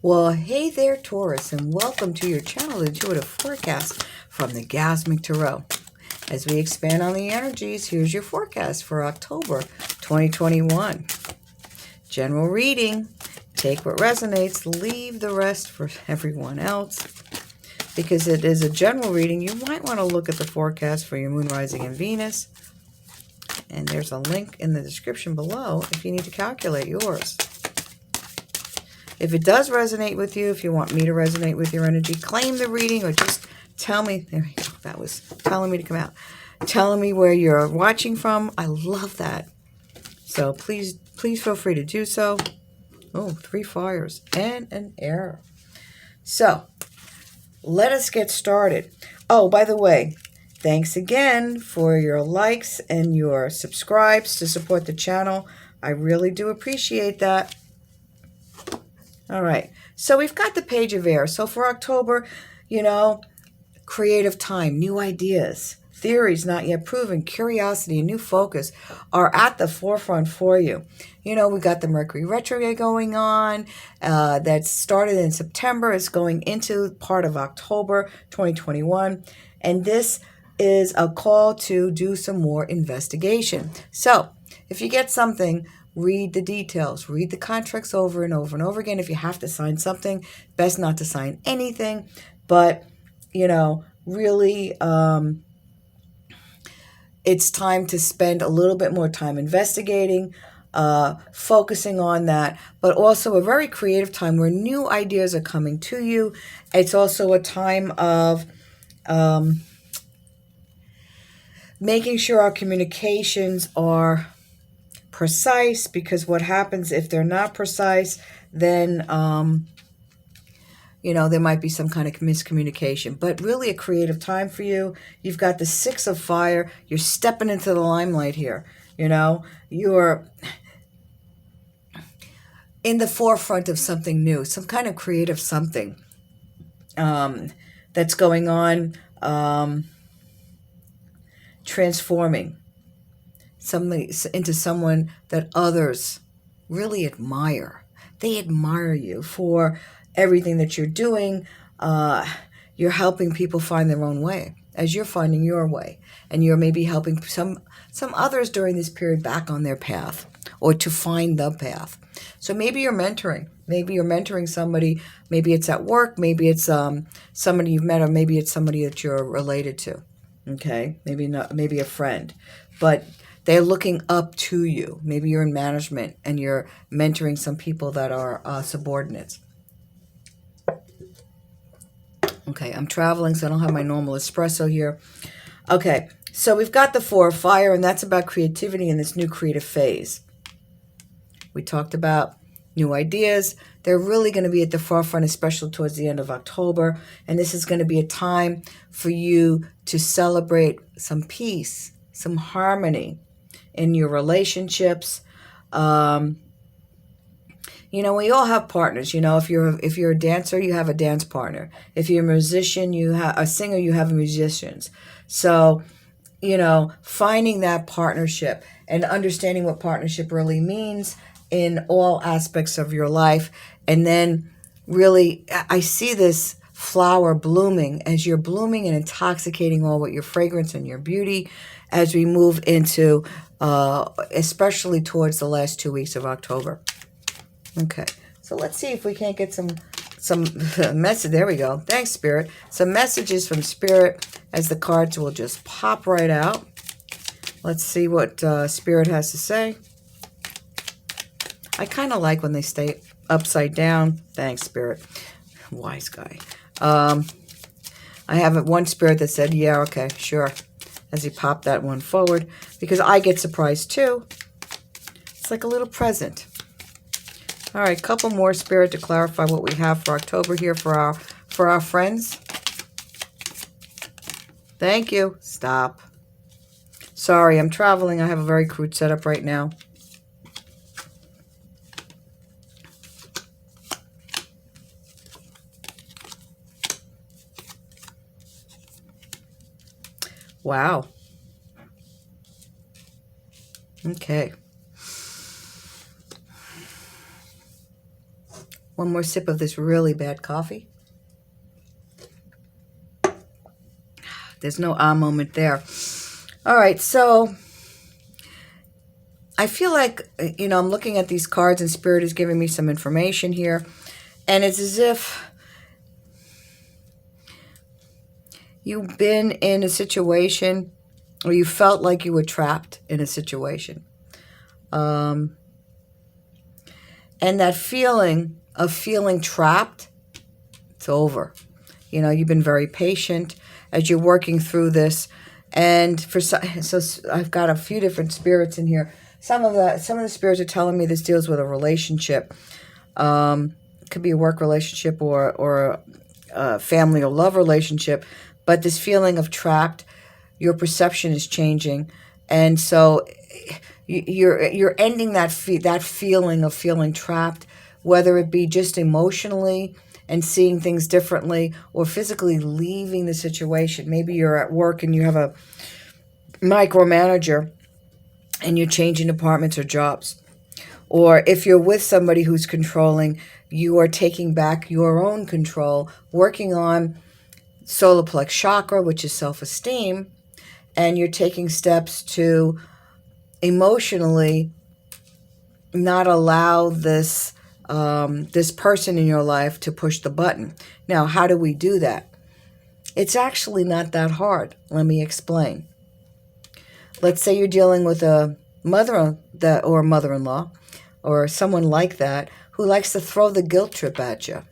Well, hey there, Taurus, and welcome to your channel, the Intuitive Forecast from the Gasmic Tarot. As we expand on the energies, here's your forecast for October 2021. General reading. Take what resonates, leave the rest for everyone else. Because it is a general reading, you might want to look at the forecast for your moon, rising, and Venus. And there's a link in the description below if you need to calculate yours. If it does resonate with you, if you want me to resonate with your energy, claim the reading or just tell me. There we go. That was telling me to come out. Telling me where you're watching from. I love that. So please feel free to do so. Oh, 3 fires and an error. So let us get started. Oh, by the way, thanks again for your likes and your subscribes to support the channel. I really do appreciate that. All right, so we've got the Page of Air. So for October, creative time, new ideas, theories not yet proven, curiosity, and new focus are at the forefront for you. We got the Mercury retrograde going on that started in September. It's going into part of October 2021. And this is a call to do some more investigation. So if you get something, read the details, read the contracts over and over and over again. If you have to sign something, best not to sign anything. But, really, it's time to spend a little bit more time investigating, focusing on that, but also a very creative time where new ideas are coming to you. It's also a time of making sure our communications are precise, because what happens if they're not precise, then there might be some kind of miscommunication. But really a creative time for you. You've got the 6 of fire. You're stepping into the limelight here. You're in the forefront of something new, some kind of creative something that's going on, transforming somebody into someone that others really admire. They admire you for everything that you're doing. You're helping people find their own way as you're finding your way. And you're maybe helping some others during this period back on their path or to find the path. So maybe you're mentoring. Maybe you're mentoring somebody. Maybe it's at work. Maybe it's somebody you've met, or maybe it's somebody that you're related to. Okay? Maybe not. Maybe a friend. But they're looking up to you. Maybe you're in management and you're mentoring some people that are subordinates. Okay, I'm traveling, so I don't have my normal espresso here. Okay, so we've got the 4 of fire, and that's about creativity in this new creative phase. We talked about new ideas. They're really going to be at the forefront, especially towards the end of October. And this is going to be a time for you to celebrate some peace, some harmony in your relationships. We all have partners. If you're a dancer, you have a dance partner. If you're a musician, you have a singer, you have musicians. So, finding that partnership and understanding what partnership really means in all aspects of your life. And then really, I see this flower blooming as you're blooming and intoxicating all with your fragrance and your beauty as we move into, especially towards the last 2 weeks of October. Okay, so let's see if we can't get some message. There we go. Thanks, Spirit. Some messages from Spirit as the cards will just pop right out. Let's see what Spirit has to say. I kind of like when they stay upside down. Thanks, Spirit. Wise guy. I have one Spirit that said, yeah, okay, sure, as he popped that one forward, because I get surprised too. It's like a little present. All right, couple more, Spirit, to clarify what we have for October here for our friends. Thank you. Stop. Sorry, I'm traveling. I have a very crude setup right now. Wow. Okay. One more sip of this really bad coffee. There's no ah moment there. All right, so I feel like, I'm looking at these cards and Spirit is giving me some information here. And it's as if you've been in a situation or you felt like you were trapped in a situation. And that feeling of feeling trapped, it's over. You've been very patient as you're working through this. And so I've got a few different spirits in here. Some of the spirits are telling me this deals with a relationship. It could be a work relationship or a family or love relationship. But this feeling of trapped, your perception is changing. And so you're ending that feeling of feeling trapped, whether it be just emotionally and seeing things differently or physically leaving the situation. Maybe you're at work and you have a micromanager and you're changing departments or jobs. Or if you're with somebody who's controlling, you are taking back your own control, working on solar plex chakra, which is self-esteem, and you're taking steps to emotionally not allow this person in your life to push the button. Now, how do we do that? It's actually not that hard. Let me explain. Let's say you're dealing with a or a mother-in-law or someone like that who likes to throw the guilt trip at you.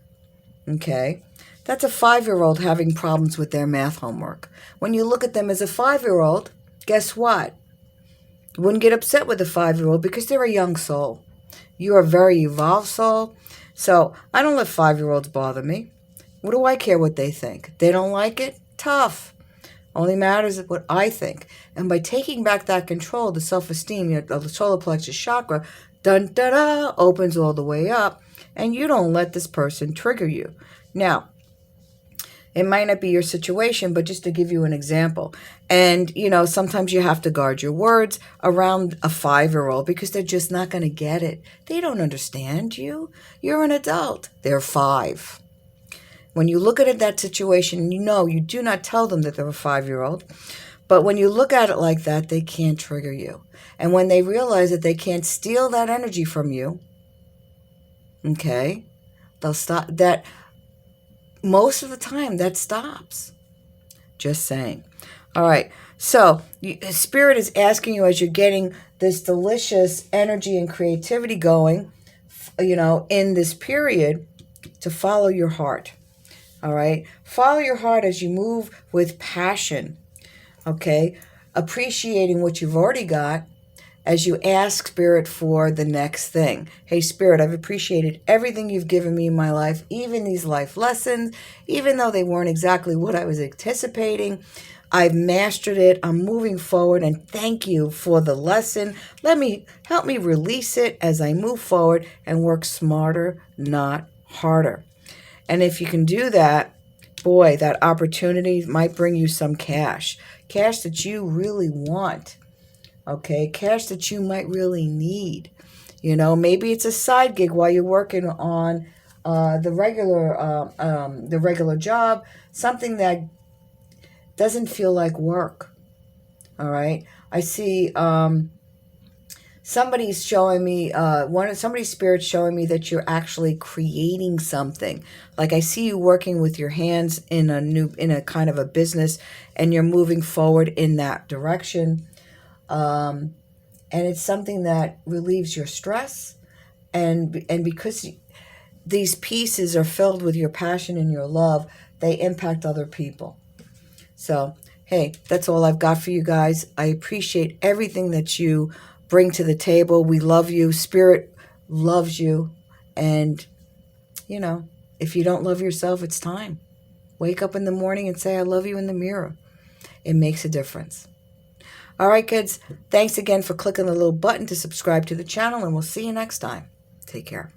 Okay? That's a 5-year-old having problems with their math homework. When you look at them as a 5-year-old, guess what? You wouldn't get upset with a 5-year-old because they're a young soul. You're a very evolved soul. So I don't let 5-year-olds bother me. What do I care what they think? They don't like it? Tough. Only matters what I think. And by taking back that control, the self-esteem, the solar plexus chakra, dun da da, opens all the way up, and you don't let this person trigger you. Now, it might not be your situation, but just to give you an example. And, sometimes you have to guard your words around a 5-year-old because they're just not going to get it. They don't understand you. You're an adult. They're 5. When you look at that situation, you do not tell them that they're a 5-year-old. But when you look at it like that, they can't trigger you. And when they realize that they can't steal that energy from you, okay, they'll stop that. Most of the time, that stops. Just saying. All right. So, Spirit is asking you as you're getting this delicious energy and creativity going, in this period, to follow your heart. All right. Follow your heart as you move with passion. Okay. Appreciating what you've already got as you ask Spirit for the next thing. Hey, Spirit, I've appreciated everything you've given me in my life, even these life lessons, even though they weren't exactly what I was anticipating. I've mastered it. I'm moving forward, and thank you for the lesson. Help me release it as I move forward and work smarter, not harder. And if you can do that, boy, that opportunity might bring you some cash that you really want. Okay, cash that you might really need. Maybe it's a side gig while you're working on the regular job, something that doesn't feel like work. All right, I see somebody's showing me somebody's spirit showing me that you're actually creating something. Like I see you working with your hands in a kind of a business, and you're moving forward in that direction. And it's something that relieves your stress, and because these pieces are filled with your passion and your love, they impact other people. So, hey, that's all I've got for you guys. I appreciate everything that you bring to the table. We love you. Spirit loves you. And, if you don't love yourself, it's time. Wake up in the morning and say, I love you in the mirror. It makes a difference. All right, kids, thanks again for clicking the little button to subscribe to the channel, and we'll see you next time. Take care.